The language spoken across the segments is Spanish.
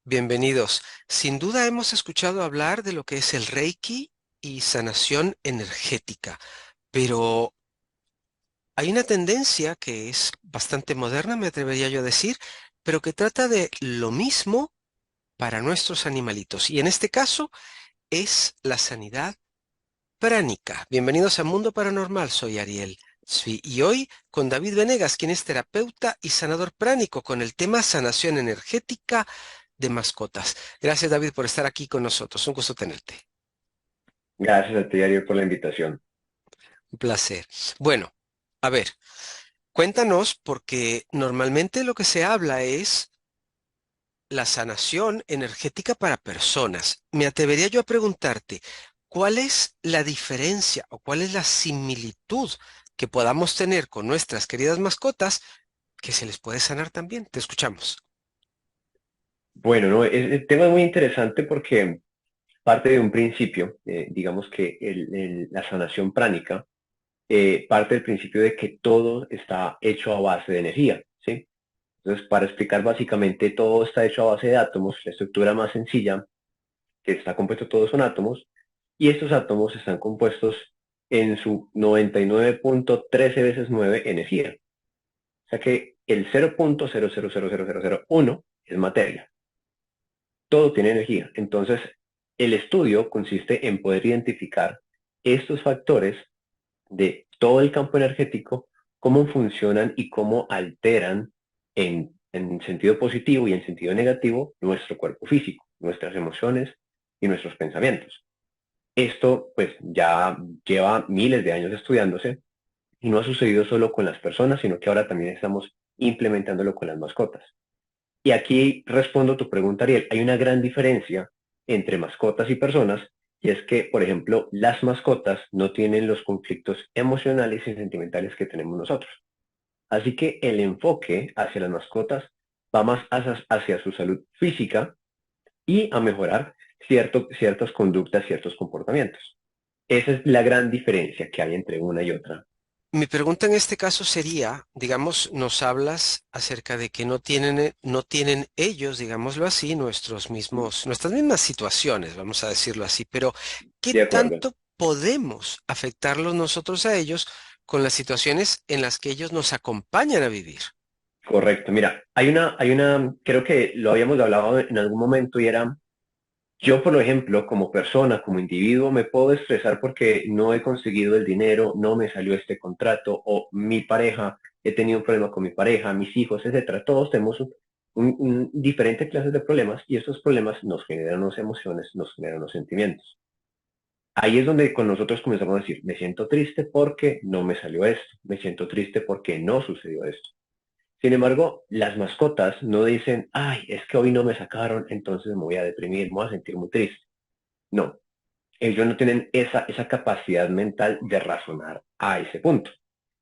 Bienvenidos. Sin duda hemos escuchado hablar de lo que es el Reiki y sanación energética, pero hay una tendencia que es bastante moderna, me atrevería yo a decir, pero que trata de lo mismo para nuestros animalitos. Y en este caso es la sanidad pránica. Bienvenidos a Mundo Paranormal, soy Ariel. Sí, y hoy con David Venegas, quien es terapeuta y sanador pránico, con el tema sanación energética de mascotas. Gracias, David, por estar aquí con nosotros. Un gusto tenerte. Gracias a ti, Ariel, por la invitación. Un placer. Bueno, a ver, cuéntanos, porque normalmente lo que se habla es la sanación energética para personas. Me atrevería yo a preguntarte, ¿cuál es la diferencia o cuál es la similitud que podamos tener con nuestras queridas mascotas que se les puede sanar también? Te escuchamos. Bueno, no, el tema es muy interesante porque parte de un principio, digamos que la sanación pránica, parte del principio de que todo está hecho a base de energía, ¿sí? Entonces, para explicar básicamente, todo está hecho a base de átomos, la estructura más sencilla que está compuesto todos son átomos, y estos átomos están compuestos en su 99.13 veces 9 energía. O sea que el 0.000001 es materia. Todo tiene energía. Entonces, el estudio consiste en poder identificar estos factores de todo el campo energético, cómo funcionan y cómo alteran en sentido positivo y en sentido negativo nuestro cuerpo físico, nuestras emociones y nuestros pensamientos. Esto pues ya lleva miles de años estudiándose y no ha sucedido solo con las personas, sino que ahora también estamos implementándolo con las mascotas. Y aquí respondo tu pregunta, Ariel. Hay una gran diferencia entre mascotas y personas, y es que, por ejemplo, las mascotas no tienen los conflictos emocionales y sentimentales que tenemos nosotros. Así que el enfoque hacia las mascotas va más hacia su salud física y a mejorar ciertas conductas, ciertos comportamientos. Esa es la gran diferencia que hay entre una y otra. Mi pregunta en este caso sería, digamos, nos hablas acerca de que no tienen ellos, digámoslo así, nuestras mismas situaciones, vamos a decirlo así, pero ¿qué De acuerdo. tanto podemos afectarlos nosotros a ellos con las situaciones en las que ellos nos acompañan a vivir? Correcto. Mira, creo que lo habíamos hablado en algún momento y era, yo por ejemplo, como persona, como individuo, me puedo estresar porque no he conseguido el dinero, no me salió este contrato, o mi pareja, he tenido un problema con mi pareja, mis hijos, etcétera. Todos tenemos diferentes clases de problemas y estos problemas nos generan unas emociones, nos generan unos sentimientos. Ahí es donde con nosotros comenzamos a decir, me siento triste porque no me salió esto, me siento triste porque no sucedió esto. Sin embargo, las mascotas no dicen, ay, es que hoy no me sacaron, entonces me voy a deprimir, me voy a sentir muy triste. No, ellos no tienen esa capacidad mental de razonar a ese punto.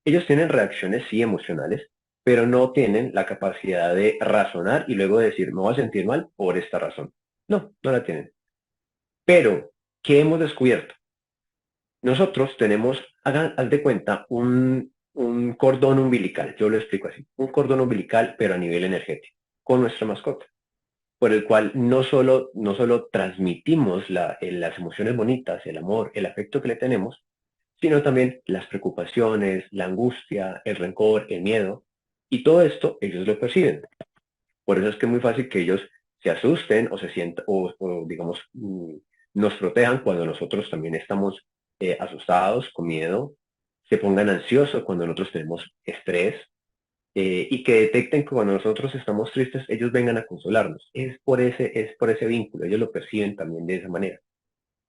Ellos tienen reacciones, sí, emocionales, pero no tienen la capacidad de razonar y luego decir, me voy a sentir mal por esta razón. No, no la tienen. Pero, ¿qué hemos descubierto? Nosotros tenemos, haz de cuenta, un cordón umbilical, yo lo explico así, un cordón umbilical, pero a nivel energético, con nuestra mascota, por el cual no solo transmitimos las emociones bonitas, el amor, el afecto que le tenemos, sino también las preocupaciones, la angustia, el rencor, el miedo, y todo esto ellos lo perciben. Por eso es que es muy fácil que ellos se asusten o se sientan, o, digamos, nos protejan cuando nosotros también estamos asustados, con miedo, se pongan ansiosos cuando nosotros tenemos estrés, y que detecten que cuando nosotros estamos tristes, ellos vengan a consolarnos. Es por ese vínculo, ellos lo perciben también de esa manera.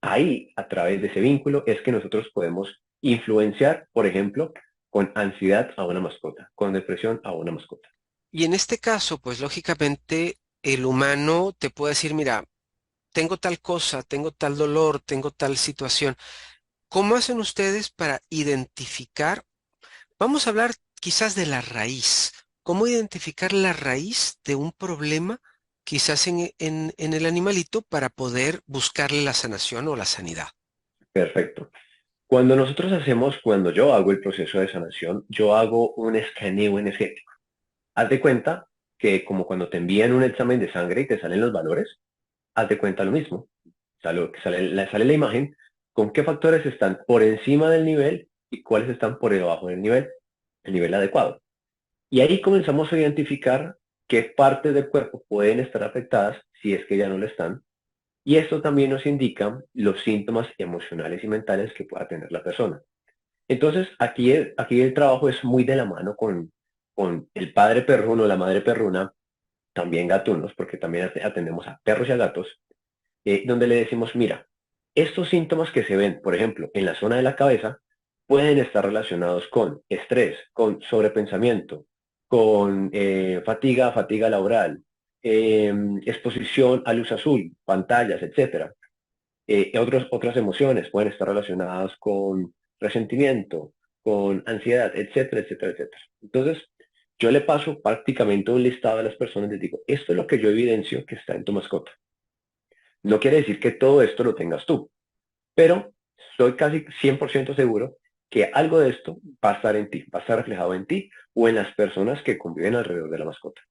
Ahí, a través de ese vínculo, es que nosotros podemos influenciar, por ejemplo, con ansiedad a una mascota, con depresión a una mascota. Y en este caso, pues lógicamente el humano te puede decir, mira, tengo tal cosa, tengo tal dolor, tengo tal situación. ¿Cómo hacen ustedes para identificar? Vamos a hablar quizás de la raíz. ¿Cómo identificar la raíz de un problema quizás en el animalito para poder buscarle la sanación o la sanidad? Perfecto. Cuando yo hago el proceso de sanación, yo hago un escaneo energético. Haz de cuenta que como cuando te envían un examen de sangre y te salen los valores, haz de cuenta lo mismo. Sale la imagen con qué factores están por encima del nivel y cuáles están por debajo del nivel, el nivel adecuado. Y ahí comenzamos a identificar qué partes del cuerpo pueden estar afectadas si es que ya no lo están. Y esto también nos indica los síntomas emocionales y mentales que pueda tener la persona. Entonces, aquí el trabajo es muy de la mano con el padre perruno, la madre perruna, también gatunos, porque también atendemos a perros y a gatos, donde le decimos, mira, estos síntomas que se ven, por ejemplo, en la zona de la cabeza, pueden estar relacionados con estrés, con sobrepensamiento, con fatiga laboral, exposición a luz azul, pantallas, etcétera. Otras emociones pueden estar relacionadas con resentimiento, con ansiedad, etcétera, etcétera, etcétera. Entonces, yo le paso prácticamente un listado a las personas y les digo, esto es lo que yo evidencio que está en tu mascota. No quiere decir que todo esto lo tengas tú, pero estoy casi 100% seguro que algo de esto va a estar en ti, va a estar reflejado en ti o en las personas que conviven alrededor de la mascota.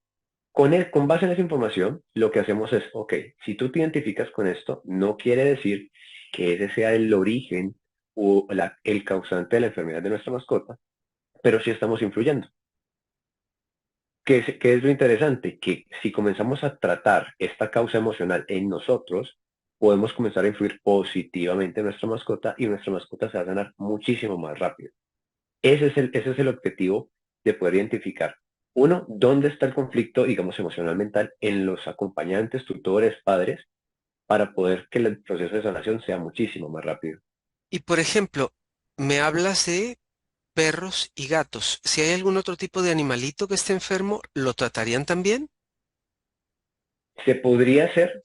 Con base en esa información, lo que hacemos es, ok, si tú te identificas con esto, no quiere decir que ese sea el origen o el causante de la enfermedad de nuestra mascota, pero sí estamos influyendo. ¿Qué es lo interesante? Que si comenzamos a tratar esta causa emocional en nosotros, podemos comenzar a influir positivamente en nuestra mascota y nuestra mascota se va a sanar muchísimo más rápido. Ese es el objetivo de poder identificar. Uno, dónde está el conflicto, digamos, emocional mental en los acompañantes, tutores, padres, para poder que el proceso de sanación sea muchísimo más rápido. Y por ejemplo, me hablas de perros y gatos. Si hay algún otro tipo de animalito que esté enfermo, ¿lo tratarían también? Se podría hacer.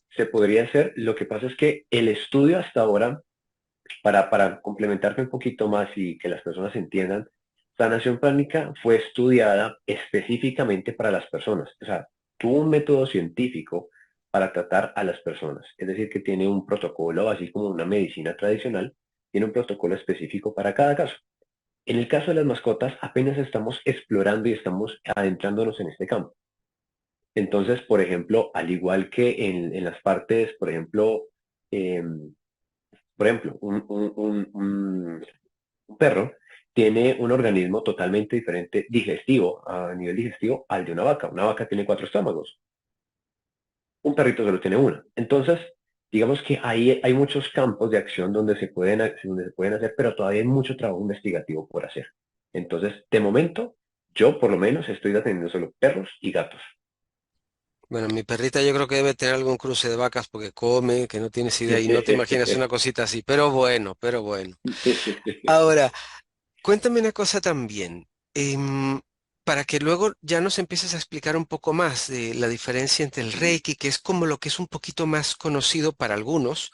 Lo que pasa es que el estudio hasta ahora, para complementarte un poquito más y que las personas entiendan, sanación pránica fue estudiada específicamente para las personas. O sea, tuvo un método científico para tratar a las personas. Es decir, que tiene un protocolo, así como una medicina tradicional, tiene un protocolo específico para cada caso. En el caso de las mascotas, apenas estamos explorando y estamos adentrándonos en este campo. Entonces, por ejemplo, al igual que en las partes, em, por ejemplo, un perro tiene un organismo totalmente diferente digestivo, a nivel digestivo, al de una vaca. Una vaca tiene 4 estómagos, un perrito solo tiene uno. Entonces, digamos que ahí hay muchos campos de acción donde se pueden hacer, pero todavía hay mucho trabajo investigativo por hacer. Entonces, de momento, yo por lo menos estoy atendiendo solo perros y gatos. Bueno, mi perrita yo creo que debe tener algún cruce de vacas porque come, que no tienes idea y no te imaginas una cosita así, pero bueno, pero bueno. Ahora, cuéntame una cosa también, para que luego ya nos empieces a explicar un poco más de la diferencia entre el Ujú. Reiki, que es como lo que es un poquito más conocido para algunos,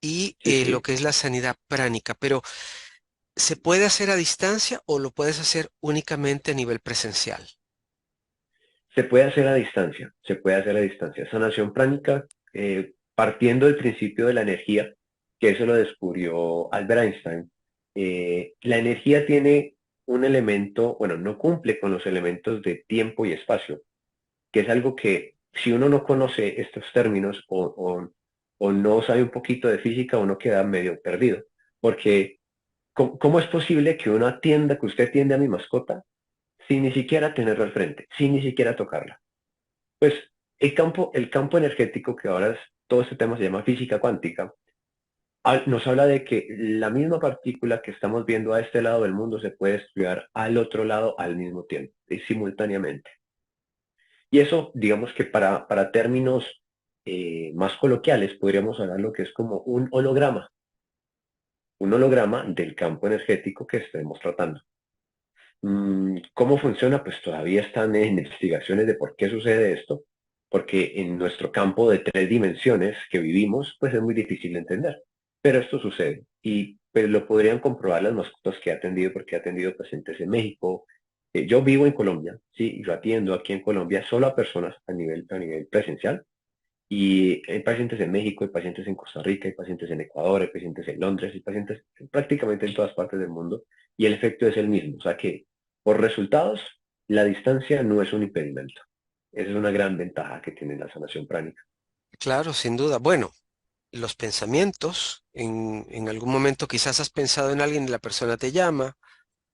y Sí, lo sí. que es la sanidad pránica, pero ¿se puede hacer a distancia o lo puedes hacer únicamente a nivel presencial? Se puede hacer a distancia, se puede hacer a distancia. Sanación pránica, partiendo del principio de la energía, que eso lo descubrió Albert Einstein, la energía tiene un elemento, bueno, no cumple con los elementos de tiempo y espacio, que es algo que si uno no conoce estos términos o no sabe un poquito de física, uno queda medio perdido. Porque, ¿cómo es posible que uno atienda, que usted atiende a mi mascota sin ni siquiera tenerla al frente, sin ni siquiera tocarla? Pues el campo energético, que ahora todo este tema se llama física cuántica, nos habla de que la misma partícula que estamos viendo a este lado del mundo se puede estudiar al otro lado al mismo tiempo y simultáneamente. Y eso, digamos que para términos más coloquiales, podríamos hablar lo que es como un holograma del campo energético que estemos tratando. ¿Cómo funciona? Pues todavía están en investigaciones de por qué sucede esto, porque en nuestro campo de 3 dimensiones que vivimos, pues es muy difícil de entender. Pero esto sucede y pues lo podrían comprobar las mascotas que he atendido, porque he atendido pacientes en México. Yo vivo en Colombia, sí, y yo atiendo aquí en Colombia solo a personas a nivel presencial. Y hay pacientes en México, hay pacientes en Costa Rica, hay pacientes en Ecuador, hay pacientes en Londres, hay pacientes prácticamente en todas partes del mundo y el efecto es el mismo. O sea que por resultados, la distancia no es un impedimento. Esa es una gran ventaja que tiene la sanación pránica. Claro, sin duda. Bueno, los pensamientos, en algún momento quizás has pensado en alguien y la persona te llama,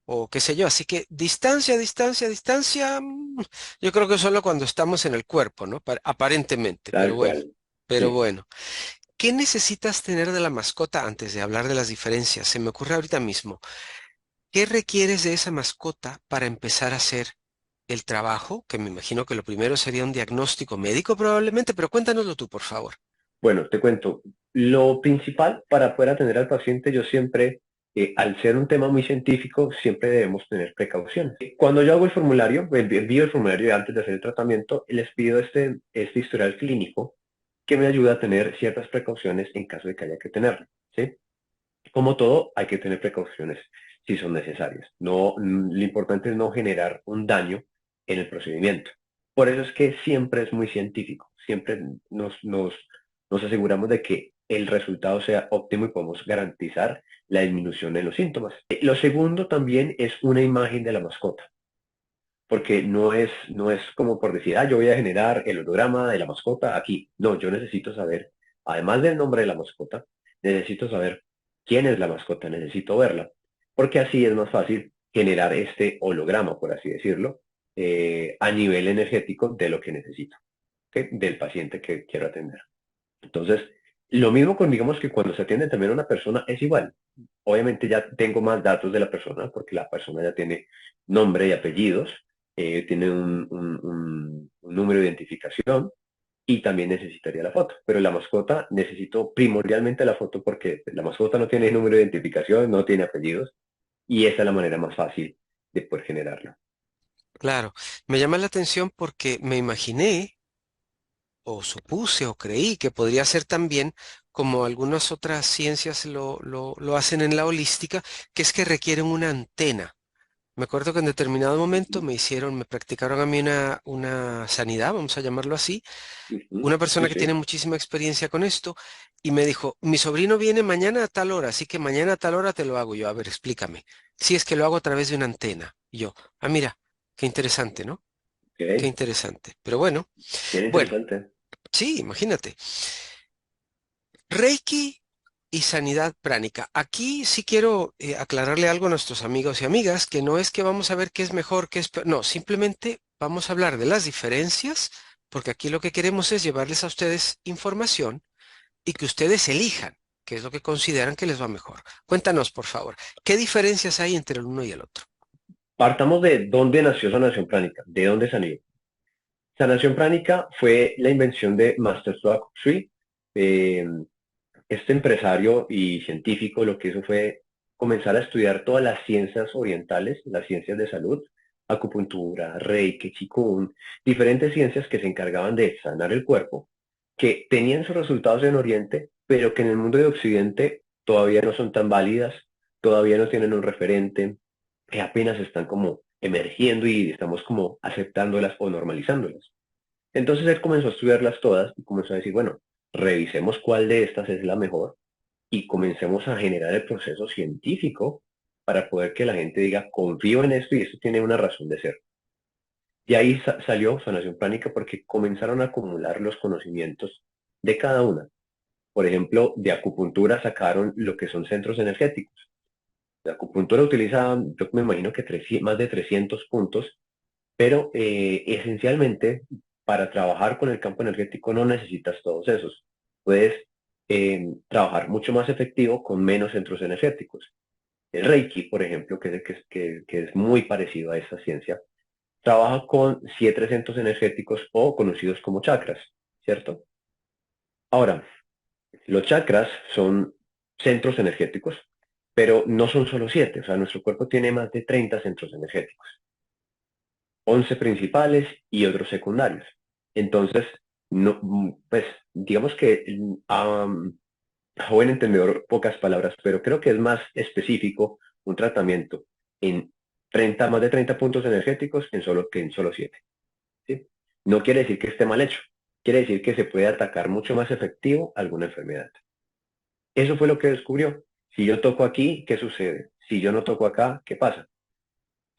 o qué sé yo. Así que distancia, distancia, distancia, yo creo que solo cuando estamos en el cuerpo, ¿no? Aparentemente, Tal cual. pero Sí. bueno. ¿Qué necesitas tener de la mascota antes de hablar de las diferencias? Se me ocurre ahorita mismo. ¿Qué requieres de esa mascota para empezar a hacer el trabajo? Que me imagino que lo primero sería un diagnóstico médico probablemente, pero cuéntanoslo tú, por favor. Bueno, te cuento. Lo principal para poder atender al paciente, yo siempre, al ser un tema muy científico, siempre debemos tener precauciones. Cuando yo hago el formulario, envío el formulario antes de hacer el tratamiento, les pido este historial clínico que me ayuda a tener ciertas precauciones en caso de que haya que tenerlo, ¿sí? Como todo, hay que tener precauciones si son necesarias. No, lo importante es no generar un daño en el procedimiento. Por eso es que siempre es muy científico. Siempre nos aseguramos de que el resultado sea óptimo y podemos garantizar la disminución en los síntomas. Lo segundo también es una imagen de la mascota, porque no es como por decir, yo voy a generar el holograma de la mascota aquí. No, yo necesito saber, además del nombre de la mascota, necesito saber quién es la mascota, necesito verla, porque así es más fácil generar este holograma, por así decirlo, a nivel energético de lo que necesito, ¿ok? Del paciente que quiero atender. Entonces, lo mismo con, digamos que cuando se atiende también a una persona es igual. Obviamente ya tengo más datos de la persona porque la persona ya tiene nombre y apellidos, tiene un número de identificación y también necesitaría la foto. Pero la mascota necesito primordialmente la foto porque la mascota no tiene número de identificación, no tiene apellidos y esa es la manera más fácil de poder generarla. Claro, me llama la atención porque me imaginé o supuse o creí que podría ser también como algunas otras ciencias lo hacen en la holística, que es que requieren una antena. Me acuerdo que en determinado momento Ujú, me practicaron a mí una sanidad, vamos a llamarlo así, ujú. una Sí, persona que tiene sí. muchísima experiencia con esto y me dijo, mi sobrino viene mañana a tal hora, así que mañana a tal hora te lo hago yo. A ver, explícame. Si es que lo hago a través de una antena. Y yo, mira, qué interesante, ¿no? Qué Ok, interesante. Pero bueno, bien bueno, interesante. sí, imagínate. Reiki y sanidad pránica. Aquí sí quiero aclararle algo a nuestros amigos y amigas, que no es que vamos a ver qué es mejor, qué es peor. No, simplemente vamos a hablar de las diferencias, porque aquí lo que queremos es llevarles a ustedes información y que ustedes elijan qué es lo que consideran que les va mejor. Cuéntanos, por favor, ¿qué diferencias hay entre el uno y el otro? Partamos de dónde nació Sanación Pránica, de dónde salió. Sanación pránica fue la invención de Master Soak Sui. Eh, este empresario y científico lo que hizo fue comenzar a estudiar todas las ciencias orientales, las ciencias de salud, acupuntura, reiki, qigong, diferentes ciencias que se encargaban de sanar el cuerpo, que tenían sus resultados en Oriente, pero que en el mundo de Occidente todavía no son tan válidas, todavía no tienen un referente, que apenas están como emergiendo y estamos como aceptándolas o normalizándolas. Entonces él comenzó a estudiarlas todas y comenzó a decir, bueno, revisemos cuál de estas es la mejor y comencemos a generar el proceso científico para poder que la gente diga, confío en esto y esto tiene una razón de ser. Y ahí salió sanación pránica porque comenzaron a acumular los conocimientos de cada una. Por ejemplo, de acupuntura sacaron lo que son centros energéticos. La acupuntura utiliza, yo me imagino que más de 300 puntos, pero esencialmente para trabajar con el campo energético no necesitas todos esos. Puedes trabajar mucho más efectivo con menos centros energéticos. El Reiki, por ejemplo, que es muy parecido a esta ciencia, trabaja con 7 centros energéticos o conocidos como chakras, ¿cierto? Ahora, los chakras son centros energéticos, pero no son solo 7, o sea, nuestro cuerpo tiene más de 30 centros energéticos. 11 principales y otros secundarios. Entonces, no, pues digamos que a buen entendedor, pocas palabras, pero creo que es más específico un tratamiento en más de 30 puntos energéticos que en solo 7. ¿Sí? No quiere decir que esté mal hecho, quiere decir que se puede atacar mucho más efectivo alguna enfermedad. Eso fue lo que descubrió. Si yo toco aquí, ¿qué sucede? Si yo no toco acá, ¿qué pasa?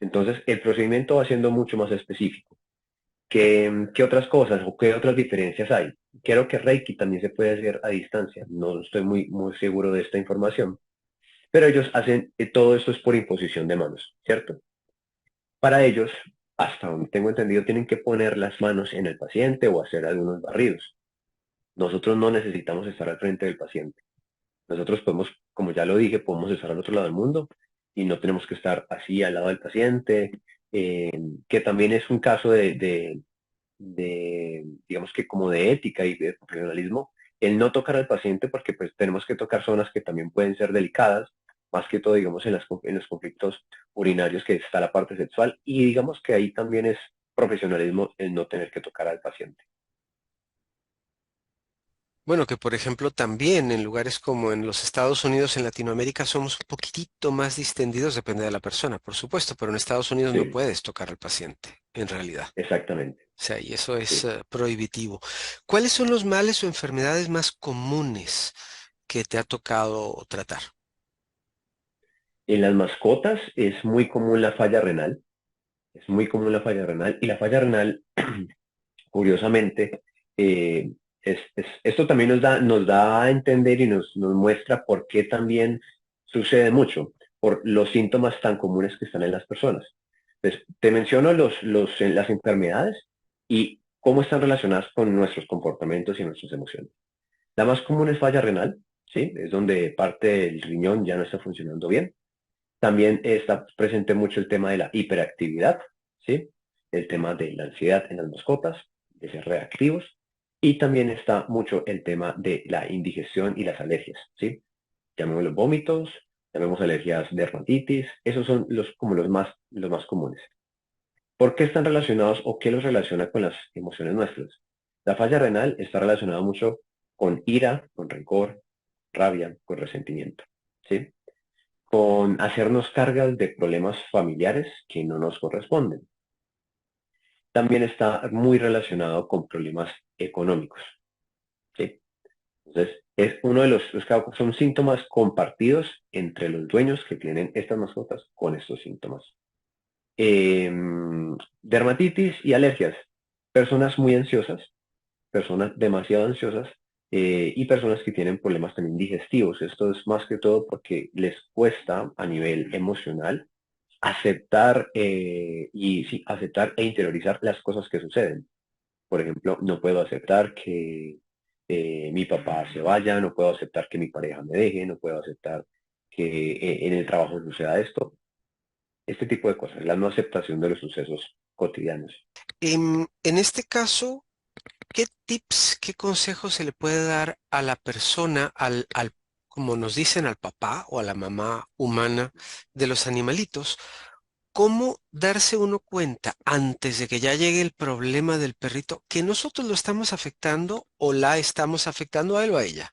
Entonces, el procedimiento va siendo mucho más específico. ¿Qué otras cosas o qué otras diferencias hay? Creo que Reiki también se puede hacer a distancia. No estoy muy seguro de esta información, pero ellos hacen, todo esto es por imposición de manos, ¿cierto? Para ellos, hasta donde tengo entendido, tienen que poner las manos en el paciente o hacer algunos barridos. Nosotros no necesitamos estar al frente del paciente. Nosotros podemos, como ya lo dije, podemos estar al otro lado del mundo y no tenemos que estar así al lado del paciente, eh, que también es un caso digamos que como de ética y de profesionalismo, el no tocar al paciente porque pues tenemos que tocar zonas que también pueden ser delicadas, más que todo, digamos, en los conflictos urinarios que está la parte sexual y digamos que ahí también es profesionalismo el no tener que tocar al paciente. Bueno, que por ejemplo también en lugares como en los Estados Unidos, en Latinoamérica, somos un poquitito más distendidos, depende de la persona, por supuesto, pero en Estados Unidos no Sí, puedes tocar al paciente, en realidad. exactamente. O sea, y eso es Sí. prohibitivo. ¿Cuáles son los males o enfermedades más comunes que te ha tocado tratar? En las mascotas es muy común la falla renal, es muy común la falla renal y la falla renal, curiosamente, esto también nos da a entender y nos muestra por qué también sucede mucho, por los síntomas tan comunes que están en las personas. Entonces, te menciono las enfermedades y cómo están relacionadas con nuestros comportamientos y nuestras emociones. La más común es falla renal, ¿sí? Es donde parte del riñón ya no está funcionando bien. También está presente mucho el tema de la hiperactividad, ¿sí? El tema de la ansiedad en las mascotas, de ser reactivos. Y también está mucho el tema de la indigestión y las alergias, ¿sí? Llamémoslos vómitos, llamemos alergias dermatitis, esos son como los más comunes. ¿Por qué están relacionados o qué los relaciona con las emociones nuestras? La falla renal está relacionada mucho con ira, con rencor, rabia, con resentimiento, ¿sí? Con hacernos cargas de problemas familiares que no nos corresponden. También está muy relacionado con problemas económicos, ¿sí? Entonces, es uno de son síntomas compartidos entre los dueños que tienen estas mascotas con estos síntomas. Eh, Dermatitis y alergias. Personas muy ansiosas, personas demasiado ansiosas y personas que tienen problemas también digestivos. Esto es más que todo porque les cuesta a nivel emocional aceptar y sí, aceptar e interiorizar las cosas que suceden. Por ejemplo, no puedo aceptar que mi papá se vaya, no puedo aceptar que mi pareja me deje, no puedo aceptar que en el trabajo suceda esto. Este tipo de cosas, la no aceptación de los sucesos cotidianos. En este caso, ¿qué tips, qué consejos se le puede dar a la persona, como nos dicen, al papá o a la mamá humana de los animalitos? ¿Cómo darse uno cuenta antes de que ya llegue el problema del perrito que nosotros lo estamos afectando o la estamos afectando a él o a ella?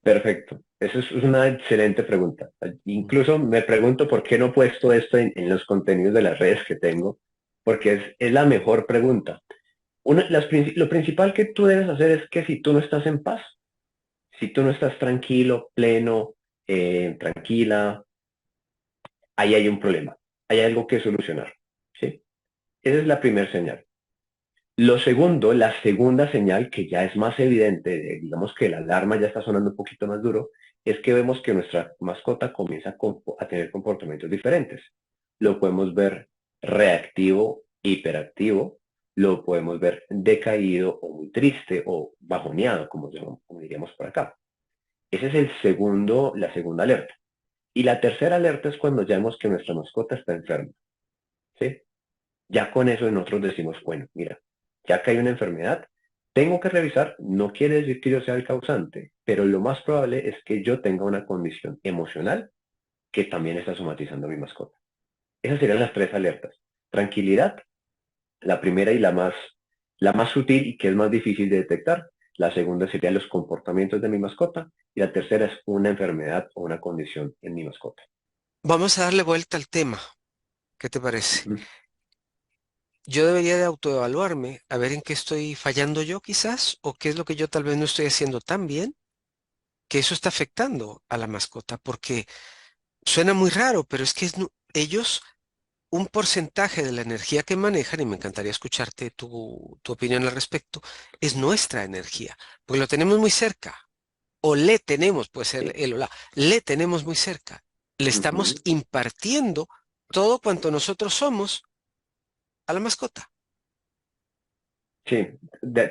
Perfecto. Esa es una excelente pregunta. Incluso me pregunto por qué no he puesto esto en los contenidos de las redes que tengo, porque es la mejor pregunta. Lo principal que tú debes hacer es que si tú no estás en paz, si tú no estás tranquilo, pleno, tranquila, ahí hay un problema, hay algo que solucionar, ¿sí? Esa es la primera señal. Lo segundo, la segunda señal, que ya es más evidente, digamos que la alarma ya está sonando un poquito más duro, es que vemos que nuestra mascota comienza a tener comportamientos diferentes. Lo podemos ver reactivo, hiperactivo, lo podemos ver decaído o muy triste o bajoneado, como diríamos por acá. Ese es la segunda alerta. Y la tercera alerta es cuando ya vemos que nuestra mascota está enferma, ¿sí? Ya con eso nosotros decimos, bueno, mira, ya que hay una enfermedad, tengo que revisar, no quiere decir que yo sea el causante, pero lo más probable es que yo tenga una condición emocional que también está somatizando a mi mascota. Esas serían las tres alertas. Tranquilidad, la primera y la más sutil y que es más difícil de detectar. La segunda serían los comportamientos de mi mascota y la tercera es una enfermedad o una condición en mi mascota. Vamos a darle vuelta al tema. ¿Qué te parece? Ujú. Yo debería de autoevaluarme, a ver en qué estoy fallando yo quizás, o qué es lo que yo tal vez no estoy haciendo tan bien, que eso está afectando a la mascota, porque suena muy raro, pero es que ellos un porcentaje de la energía que manejan, y me encantaría escucharte tu opinión al respecto, es nuestra energía, porque lo tenemos muy cerca, o le tenemos, puede ser Sí. él o la, le tenemos muy cerca. Le estamos Ujú. impartiendo todo cuanto nosotros somos a la mascota. Sí,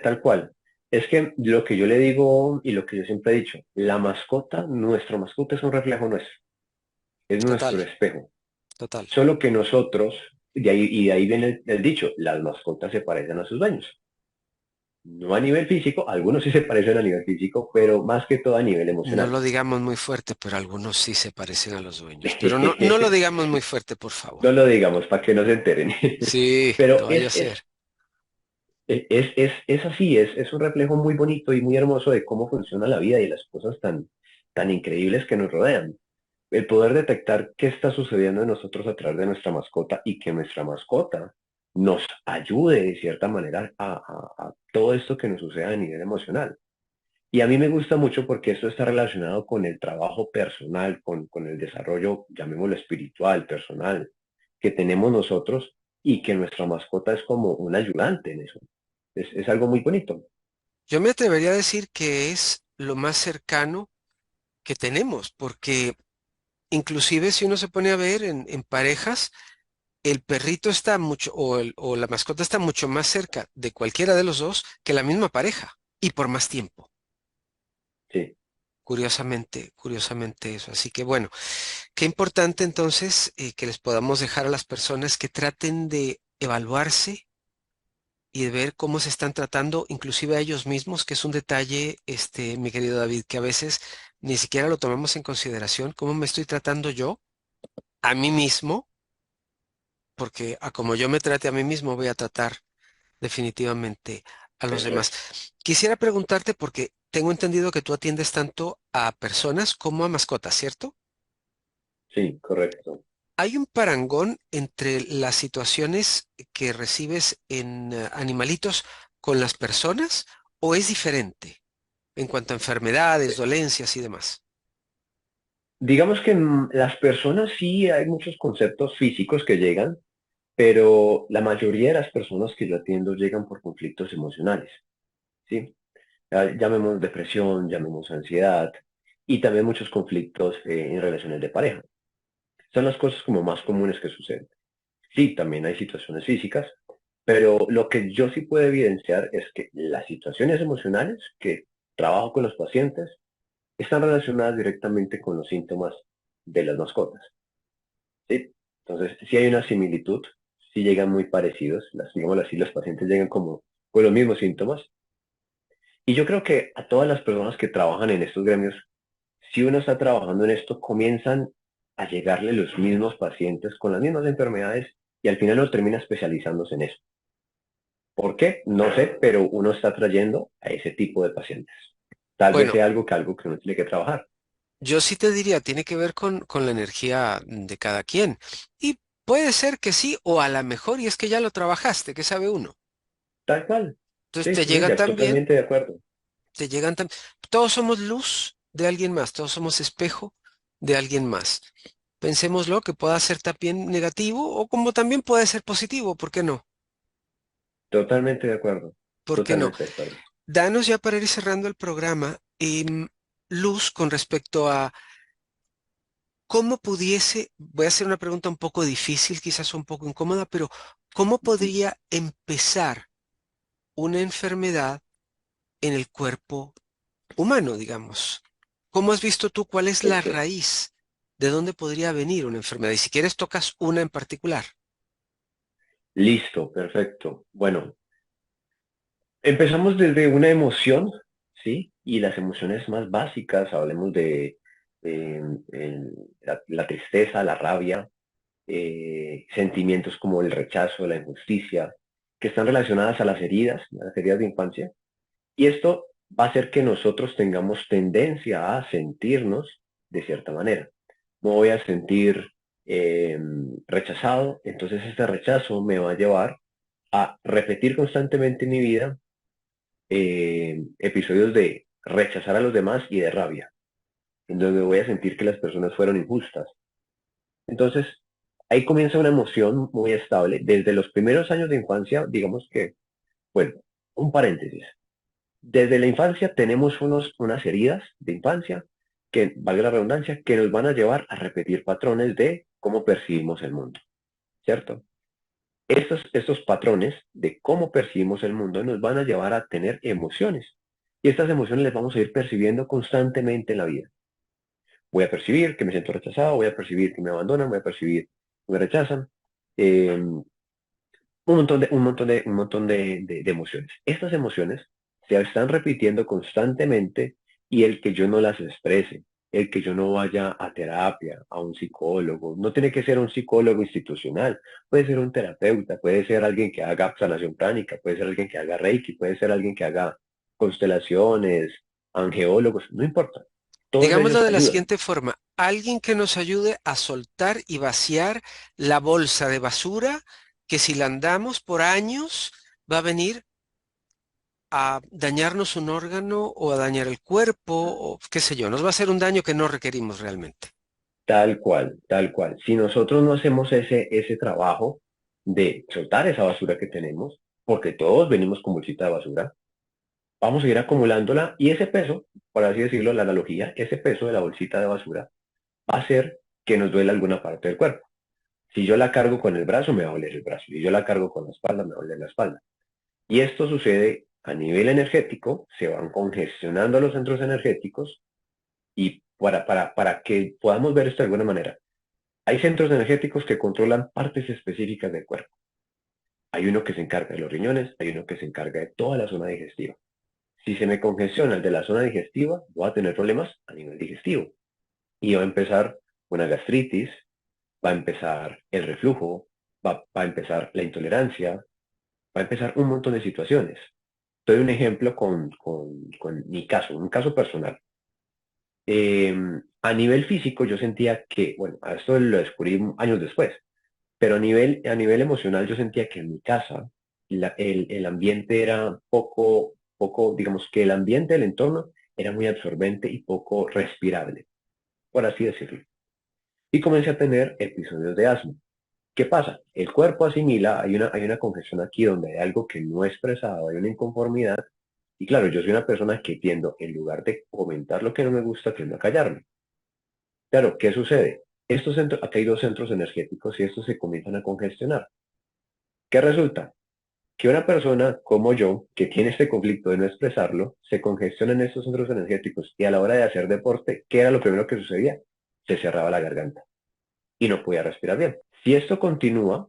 tal cual. Es que lo que yo le digo y lo que yo siempre he dicho, la mascota, nuestra mascota es un reflejo nuestro, es Total, nuestro espejo. total. Solo que nosotros, y de ahí viene el dicho, las mascotas se parecen a sus dueños. No a nivel físico, algunos sí se parecen a nivel físico, pero más que todo a nivel No emocional. lo digamos muy fuerte, pero algunos sí se parecen a los dueños. Pero no, no lo digamos muy fuerte, por favor. No lo digamos para que no se enteren. Sí, Pero no vaya a ser. es así, es un reflejo muy bonito y muy hermoso de cómo funciona la vida y las cosas tan increíbles que nos rodean. El poder detectar qué está sucediendo en nosotros a través de nuestra mascota y que nuestra mascota nos ayude de cierta manera a todo esto que nos sucede a nivel emocional. Y a mí me gusta mucho porque esto está relacionado con el trabajo personal, con el desarrollo, llamémoslo espiritual, personal, que tenemos nosotros y que nuestra mascota es como un ayudante en eso. Es algo muy bonito. Yo me atrevería a decir que es lo más cercano que tenemos, porque inclusive si uno se pone a ver en parejas, el perrito está mucho, o la mascota está mucho más cerca de cualquiera de los dos que la misma pareja, y por más tiempo. Sí, Curiosamente, curiosamente eso. Así que bueno, qué importante entonces que les podamos dejar a las personas que traten de evaluarse y de ver cómo se están tratando, inclusive a ellos mismos, que es un detalle, mi querido David, que a veces ni siquiera lo tomamos en consideración, cómo me estoy tratando yo a mí mismo, porque a como yo me trate a mí mismo, voy a tratar definitivamente a los demás. perfecto. Quisiera preguntarte, porque tengo entendido que tú atiendes tanto a personas como a mascotas, ¿cierto? Sí, correcto. ¿Hay un parangón entre las situaciones que recibes en animalitos con las personas o es diferente en cuanto a enfermedades, dolencias y demás? Digamos que las personas sí hay muchos conceptos físicos que llegan, pero la mayoría de las personas que yo atiendo llegan por conflictos emocionales, ¿sí? Llamemos depresión, llamemos ansiedad y también muchos conflictos en relaciones de pareja. Son las cosas como más comunes que suceden. Sí, también hay situaciones físicas, pero lo que yo sí puedo evidenciar es que las situaciones emocionales que trabajo con los pacientes están relacionadas directamente con los síntomas de las mascotas, ¿sí? Entonces, sí hay una similitud, sí llegan muy parecidos, digamos así, los pacientes llegan como con los mismos síntomas. Y yo creo que a todas las personas que trabajan en estos gremios, si uno está trabajando en esto, comienzan a llegarle los mismos pacientes con las mismas enfermedades y al final uno termina especializándose en eso. ¿Por qué? No sé, pero uno está trayendo a ese tipo de pacientes. Tal vez Bueno, sea algo que uno tiene que trabajar. yo sí te diría, tiene que ver con la energía de cada quien. Y puede ser que sí, o a lo mejor, y es que ya lo trabajaste, ¿qué sabe uno? Tal cual. Entonces Sí, te sí, sí, llega ya también, totalmente de acuerdo. te llegan también. Todos somos luz de alguien más, todos somos espejo de alguien más. Pensémoslo que pueda ser también negativo o como también puede ser positivo, ¿por qué no? Totalmente de acuerdo. ¿Por qué no? Totalmente de acuerdo. Danos ya para ir cerrando el programa, luz con respecto a cómo pudiese, voy a hacer una pregunta un poco difícil, quizás un poco incómoda, pero ¿cómo Ujú. podría empezar una enfermedad en el cuerpo humano, digamos? ¿Cómo has visto tú cuál es la Perfecto. raíz de dónde podría venir una enfermedad? Y si quieres, tocas una en particular. Listo, perfecto. Bueno, empezamos desde una emoción, ¿sí? Y las emociones más básicas, hablemos de eh, la tristeza, la rabia, sentimientos como el rechazo, la injusticia, que están relacionadas a las heridas de infancia. Y esto va a hacer que nosotros tengamos tendencia a sentirnos de cierta manera. Me voy a sentir rechazado, entonces este rechazo me va a llevar a repetir constantemente en mi vida episodios de rechazar a los demás y de rabia, en donde voy a sentir que las personas fueron injustas. Entonces, Ahí comienza una emoción muy estable. Desde los primeros años de infancia, digamos que, bueno, un paréntesis. Desde la infancia tenemos unas heridas de infancia que, valga la redundancia, que nos van a llevar a repetir patrones de cómo percibimos el mundo, ¿cierto? Estos patrones de cómo percibimos el mundo nos van a llevar a tener emociones. Y estas emociones las vamos a ir percibiendo constantemente en la vida. Voy a percibir que me siento rechazado, voy a percibir que me abandonan, voy a percibir que me rechazan. Un montón de emociones. Estas emociones se están repitiendo constantemente y el que yo no las exprese, el que yo no vaya a terapia, a un psicólogo, no tiene que ser un psicólogo institucional, puede ser un terapeuta, puede ser alguien que haga sanación pránica, puede ser alguien que haga Reiki, puede ser alguien que haga constelaciones, angeólogos, no importa. Todos Digámoslo ellos de la ayudan. siguiente forma, alguien que nos ayude a soltar y vaciar la bolsa de basura que si la andamos por años va a venir a dañarnos un órgano o a dañar el cuerpo o qué sé yo, nos va a hacer un daño que no requerimos realmente. Tal cual, tal cual. Si nosotros no hacemos ese trabajo de soltar esa basura que tenemos, porque todos venimos con bolsita de basura, vamos a ir acumulándola y ese peso, por así decirlo, la analogía, ese peso de la bolsita de basura va a hacer que nos duele alguna parte del cuerpo. Si yo la cargo con el brazo, me va a doler el brazo. Si yo la cargo con la espalda, me va a doler la espalda. Y esto sucede a nivel energético, se van congestionando los centros energéticos y para que podamos ver esto de alguna manera. Hay centros energéticos que controlan partes específicas del cuerpo. Hay uno que se encarga de los riñones, hay uno que se encarga de toda la zona digestiva. Si se me congestiona el de la zona digestiva, voy a tener problemas a nivel digestivo. Y va a empezar una gastritis, va a empezar el reflujo, va a empezar la intolerancia, va a empezar un montón de situaciones. Doy un ejemplo con mi caso, un caso personal. Eh, a nivel físico yo sentía que, bueno, a esto lo descubrí años después, pero a nivel emocional yo sentía que en mi casa el ambiente era poco, digamos que el ambiente del entorno era muy absorbente y poco respirable, por así decirlo. Y comencé a tener episodios de asma. ¿Qué pasa? El cuerpo asimila, hay una congestión aquí donde hay algo que no he expresado, hay una inconformidad. Y claro, yo soy una persona que tiendo, en lugar de comentar lo que no me gusta, tiendo a callarme. Claro, ¿qué sucede? Acá hay dos centros energéticos y estos se comienzan a congestionar. ¿Qué resulta? Que una persona como yo, que tiene este conflicto de no expresarlo, se congestiona en estos centros energéticos y a la hora de hacer deporte, ¿qué era lo primero que sucedía? Se cerraba la garganta y no podía respirar bien. Si esto continúa,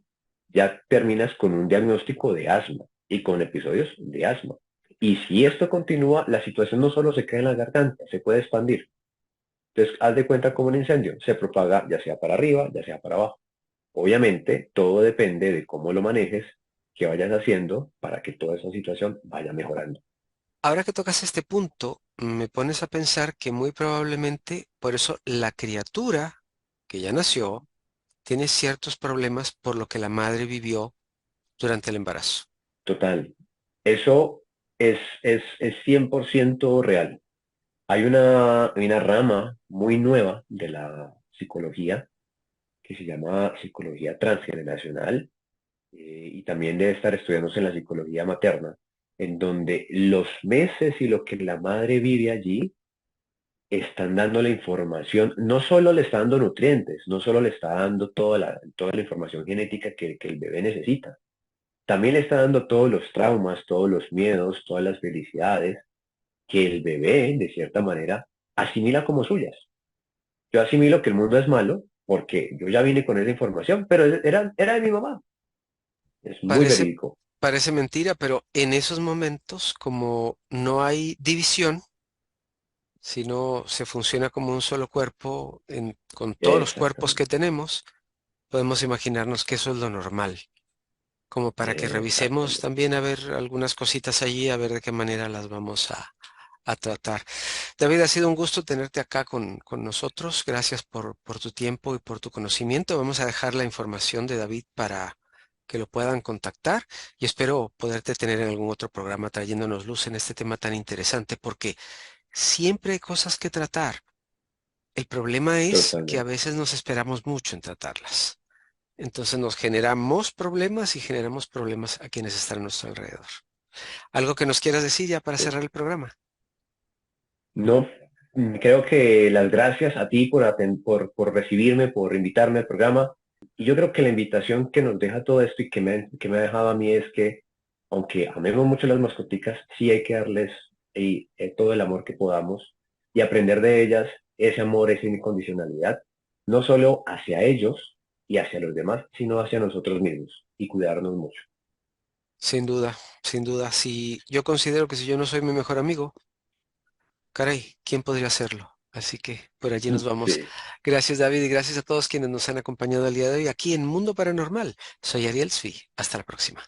ya terminas con un diagnóstico de asma y con episodios de asma. Y si esto continúa, la situación no solo se queda en la garganta, se puede expandir. Entonces, haz de cuenta como un incendio, se propaga ya sea para arriba, ya sea para abajo. Obviamente, todo depende de cómo lo manejes, qué vayas haciendo para que toda esa situación vaya mejorando. Ahora que tocas este punto, me pones a pensar que muy probablemente por eso la criatura que ya nació tiene ciertos problemas por lo que la madre vivió durante el embarazo. Total. Eso es 100% real. Hay una rama muy nueva de la psicología que se llama psicología transgeneracional y también debe estar estudiándose en la psicología materna, en donde los meses y lo que la madre vive allí están dando la información, no solo le está dando nutrientes, no solo le está dando toda la información genética que el bebé necesita, también le está dando todos los traumas, todos los miedos, todas las felicidades que el bebé, de cierta manera, asimila como suyas. Yo asimilo que el mundo es malo porque yo ya vine con esa información, pero era de mi mamá. Es muy Parece, verídico. parece mentira, pero en esos momentos, como no hay división, sino se funciona como un solo cuerpo con todos los cuerpos que Exactamente, tenemos, podemos imaginarnos que eso es lo normal, como para que revisemos exactamente. también a ver algunas cositas allí, a ver de qué manera las vamos a tratar. David, ha sido un gusto tenerte acá con nosotros. Gracias por tu tiempo y por tu conocimiento. Vamos a dejar la información de David para que lo puedan contactar y espero poderte tener en algún otro programa trayéndonos luz en este tema tan interesante porque siempre hay cosas que tratar. El problema es que a Totalmente. veces nos esperamos mucho en tratarlas. Entonces nos generamos problemas y generamos problemas a quienes están a nuestro alrededor. ¿Algo que nos quieras decir ya para Sí. cerrar el programa? No, creo que las gracias a ti por recibirme, por invitarme al programa. Y yo creo que la invitación que nos deja todo esto y que me ha dejado a mí es que, aunque amemos mucho las mascoticas, sí hay que darles todo el amor que podamos y aprender de ellas ese amor, esa incondicionalidad, no solo hacia ellos y hacia los demás, sino hacia nosotros mismos y cuidarnos mucho. Sin duda, sin duda. Si yo considero que si yo no soy mi mejor amigo, caray, ¿quién podría hacerlo? Así que por allí nos vamos. Sí. Gracias, David, y gracias a todos quienes nos han acompañado el día de hoy aquí en Mundo Paranormal. Soy Ariel Svi. Hasta la próxima.